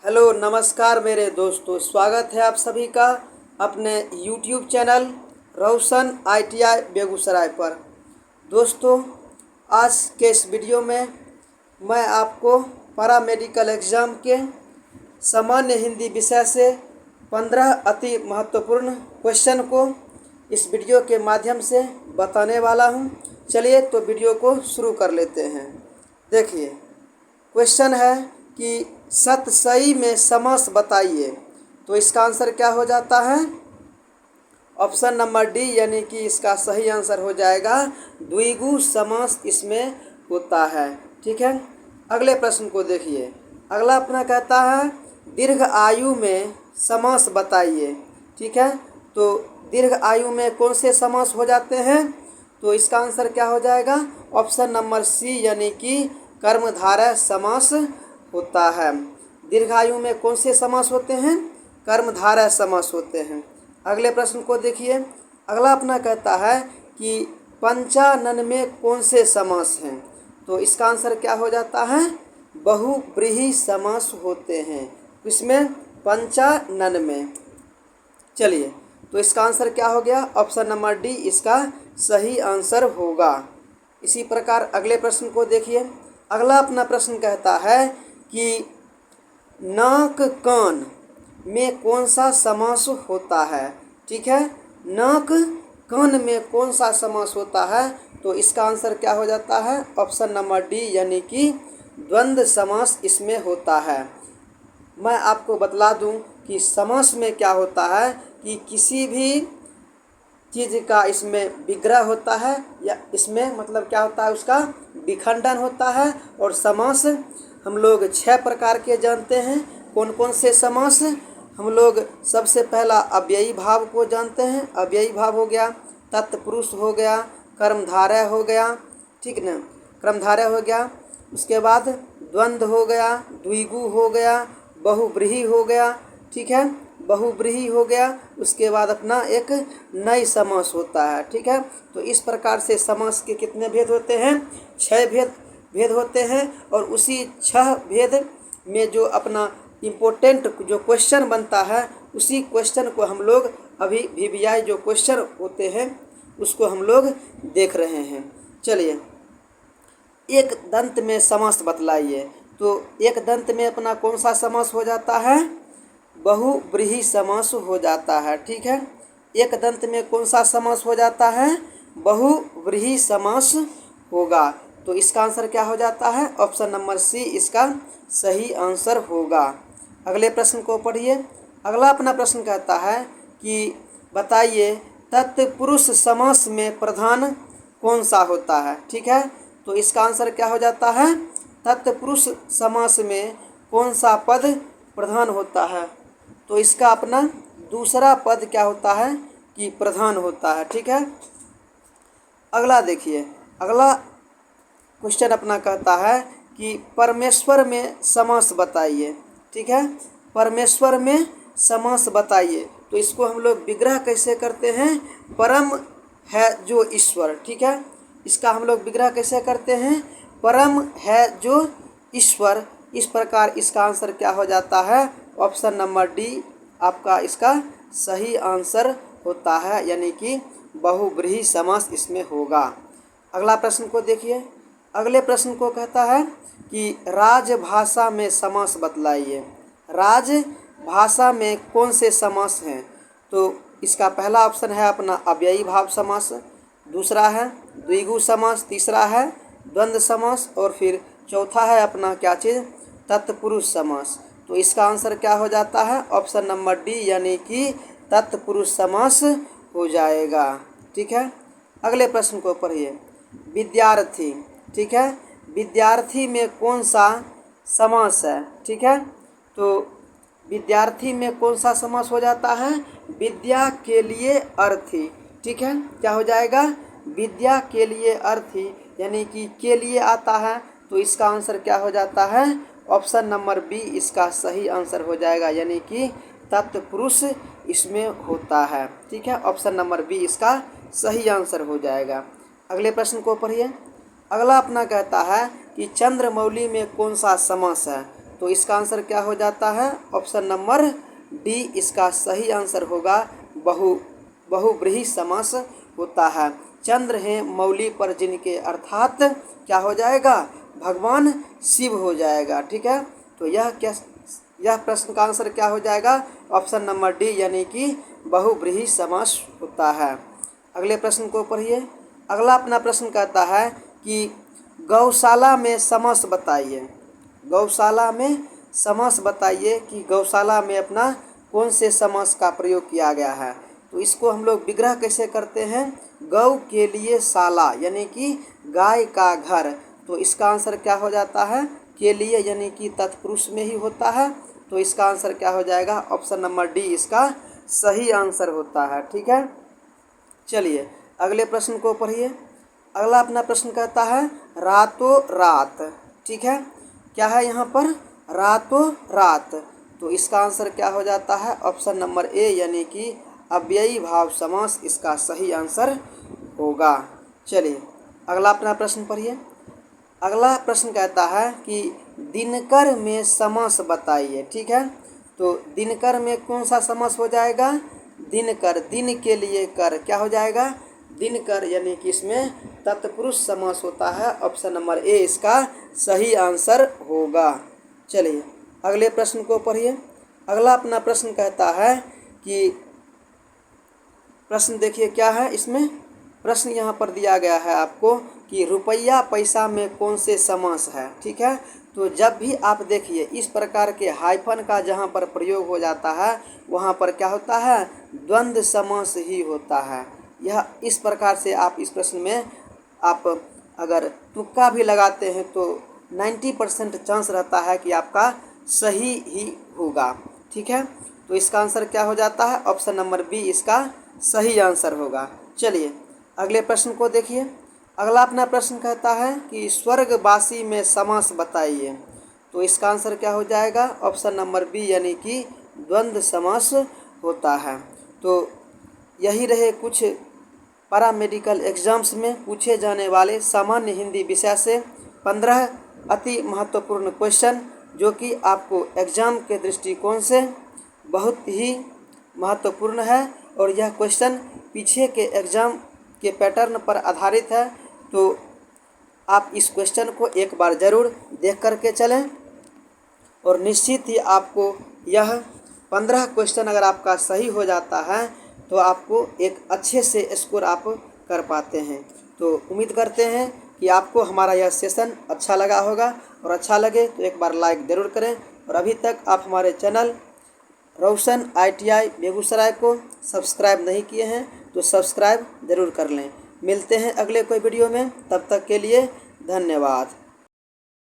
Hello नमस्कार मेरे दोस्तों, स्वागत है आप सभी का अपने YouTube चैनल रोशन ITI बेगूसराय पर। दोस्तों, आज के इस वीडियो में मैं आपको पैरा मेडिकल एग्ज़ाम के सामान्य हिंदी विषय से 15 अति महत्वपूर्ण क्वेश्चन को इस वीडियो के माध्यम से बताने वाला हूं। चलिए तो वीडियो को शुरू कर लेते हैं। देखिए, क्वेश्चन है कि सतसई में समास बताइए। तो इसका आंसर क्या हो जाता है? ऑप्शन नंबर डी, यानी कि इसका सही आंसर हो जाएगा द्विगु समास इसमें होता है। ठीक है, अगले प्रश्न को देखिए। अगला अपना कहता है दीर्घ आयु में समास बताइए। ठीक है, तो दीर्घ आयु में कौन से समास हो जाते हैं? तो इसका आंसर क्या हो जाएगा? ऑप्शन नंबर सी, यानी कि कर्मधारय समास होता है। दीर्घायु में कौन से समास होते हैं? कर्मधारय समास होते हैं। अगले प्रश्न को देखिए। अगला अपना कहता है कि पंचानन में कौन से समास हैं? तो इसका आंसर क्या हो जाता है? बहुव्रीहि समास होते हैं। इसमें पंचानन में। चलिए, तो इसका आंसर क्या हो गया? ऑप्शन नंबर डी इसका सही आंसर होगा। इसी प्रकार अगले प्रश्न को देखिए। अगला अपना प्रश्न कहता है कि नाक कान में कौन सा समास होता है? ठीक है, नाक कान में कौन सा समास होता है? तो इसका आंसर क्या हो जाता है? ऑप्शन नंबर डी, यानी कि द्वंद्व समास इसमें होता है। मैं आपको बतला दूं कि समास में क्या होता है कि किसी भी चीज़ का इसमें विग्रह होता है, या इसमें मतलब क्या होता है, उसका विखंडन होता है। और समास हम लोग 6 प्रकार के जानते हैं। कौन कौन से समास? हम लोग सबसे पहला अव्ययी भाव को जानते हैं। अव्ययी भाव हो गया, तत्पुरुष हो गया, कर्मधारय हो गया, ठीक ना, कर्मधारय हो गया। उसके बाद द्वंद्व हो गया, द्विगु हो गया, बहुव्रीहि हो गया। ठीक है, बहुव्रीहि हो गया। उसके बाद अपना एक नई समास होता है। ठीक है, तो इस प्रकार से समास के कितने भेद होते हैं? 6 भेद होते हैं। और उसी 6 भेद में जो अपना इम्पोर्टेंट जो क्वेश्चन बनता है, उसी क्वेश्चन को हम लोग अभी VVI जो क्वेश्चन होते हैं उसको हम लोग देख रहे हैं। चलिए, एक दंत में समास बतलाइए। तो एक दंत में अपना कौन सा समास हो जाता है? बहुव्रीहि समास हो जाता है। ठीक है, एक दंत में कौन सा समास हो जाता है? बहुव्रीहि समास होगा। तो इसका आंसर क्या हो जाता है? ऑप्शन नंबर सी इसका सही आंसर होगा। अगले प्रश्न को पढ़िए। अगला अपना प्रश्न कहता है कि बताइए तत्पुरुष समास में प्रधान कौन सा होता है? ठीक है, तो इसका आंसर क्या हो जाता है? तत्पुरुष समास में कौन सा पद प्रधान होता है? तो इसका अपना दूसरा पद क्या होता है कि प्रधान होता है। ठीक है, अगला देखिए। अगला क्वेश्चन अपना कहता है कि परमेश्वर में समास बताइए। ठीक है, परमेश्वर में समास बताइए। तो इसको हम लोग विग्रह कैसे करते हैं? परम है जो ईश्वर। ठीक है, इसका हम लोग विग्रह कैसे करते हैं? परम है जो ईश्वर। इस प्रकार इसका आंसर क्या हो जाता है? ऑप्शन नंबर डी आपका इसका सही आंसर होता है, यानी कि बहुव्रीहि समास इसमें होगा। अगला प्रश्न को देखिए। अगले प्रश्न को कहता है कि राजभाषा में समास बतलाइए। राजभाषा में कौन से समास हैं? तो इसका पहला ऑप्शन है अपना अव्ययी भाव समास, दूसरा है द्विगु समास, तीसरा है द्वंद्व समास, और फिर चौथा है अपना क्या चीज़? तत्पुरुष समास। तो इसका आंसर क्या हो जाता है? ऑप्शन नंबर डी, यानी कि तत्पुरुष समास हो जाएगा। ठीक है, अगले प्रश्न को पढ़िए। विद्यार्थी। ठीक है, विद्यार्थी में कौन सा समास है? ठीक है, तो विद्यार्थी में कौन सा समास हो जाता है? विद्या के लिए अर्थी। ठीक है, क्या हो जाएगा? विद्या के लिए अर्थी, यानी कि के लिए आता है। तो इसका आंसर क्या हो जाता है? ऑप्शन नंबर बी इसका सही आंसर हो जाएगा, यानी कि तत्पुरुष इसमें होता है। ठीक है, ऑप्शन नंबर बी इसका सही आंसर हो जाएगा। अगले प्रश्न को पढ़िए। अगला अपना कहता है कि चंद्रमौली में कौन सा समास है? तो इसका आंसर क्या हो जाता है? ऑप्शन नंबर डी इसका सही आंसर होगा। बहुब्रीहि समास होता है। चंद्र हैं मौली पर जिनके, अर्थात क्या हो जाएगा? भगवान शिव हो जाएगा। ठीक है, तो यह प्रश्न का आंसर क्या हो जाएगा? ऑप्शन नंबर डी यानी कि बहुब्रीहि समास होता है। अगले प्रश्न को पढ़िए। अगला अपना प्रश्न कहता है कि गौशाला में समास बताइए। गौशाला में समास बताइए कि गौशाला में अपना कौन से समास का प्रयोग किया गया है। तो इसको हम लोग विग्रह कैसे करते हैं? गौ के लिए शाला यानी कि गाय का घर। तो इसका आंसर क्या हो जाता है? के लिए यानी कि तत्पुरुष में ही होता है। तो इसका आंसर क्या हो जाएगा? ऑप्शन नंबर डी इसका सही आंसर होता है। ठीक है, चलिए अगले प्रश्न को पढ़िए। अगला अपना प्रश्न कहता है रातों रात। ठीक है, क्या है यहाँ पर? रातों रात। तो इसका आंसर क्या हो जाता है? ऑप्शन नंबर ए यानी कि अव्ययी भाव समास इसका सही आंसर होगा। चलिए अगला अपना प्रश्न पढ़िए। अगला प्रश्न कहता है कि दिनकर में समास बताइए। ठीक है, तो दिनकर में कौन सा समास हो जाएगा? दिनकर, दिन के लिए कर, क्या हो जाएगा? दिनकर यानी कि इसमें तत्पुरुष समास होता है। ऑप्शन नंबर ए इसका सही आंसर होगा। चलिए अगले प्रश्न को पढ़िए। अगला अपना प्रश्न कहता है कि प्रश्न देखिए क्या है इसमें। प्रश्न यहाँ पर दिया गया है आपको कि रुपया पैसा में कौन से समास है। ठीक है, तो जब भी आप देखिए इस प्रकार के हाइफन का जहाँ पर प्रयोग हो जाता है वहाँ पर क्या होता है? द्वंद्व समास ही होता है। यह इस प्रकार से आप इस प्रश्न में आप अगर तुक्का भी लगाते हैं तो 90% चांस रहता है कि आपका सही ही होगा। ठीक है, तो इसका आंसर क्या हो जाता है? ऑप्शन नंबर बी इसका सही आंसर होगा। चलिए अगले प्रश्न को देखिए। अगला अपना प्रश्न कहता है कि स्वर्गवासी में समास बताइए। तो इसका आंसर क्या हो जाएगा? ऑप्शन नंबर बी यानी कि द्वंद्व समास होता है। तो यही रहे कुछ पैरामेडिकल एग्जाम्स में पूछे जाने वाले सामान्य हिंदी विषय से 15 अति महत्वपूर्ण क्वेश्चन, जो कि आपको एग्ज़ाम के दृष्टिकोण से बहुत ही महत्वपूर्ण है। और यह क्वेश्चन पीछे के एग्ज़ाम के पैटर्न पर आधारित है। तो आप इस क्वेश्चन को एक बार ज़रूर देख करके चलें और निश्चित ही आपको यह 15 क्वेश्चन अगर आपका सही हो जाता है तो आपको एक अच्छे से स्कोर आप कर पाते हैं। तो उम्मीद करते हैं कि आपको हमारा यह सेशन अच्छा लगा होगा, और अच्छा लगे तो एक बार लाइक ज़रूर करें। और अभी तक आप हमारे चैनल रोशन ITI बेगूसराय को सब्सक्राइब नहीं किए हैं तो सब्सक्राइब ज़रूर कर लें। मिलते हैं अगले कोई वीडियो में, तब तक के लिए धन्यवाद।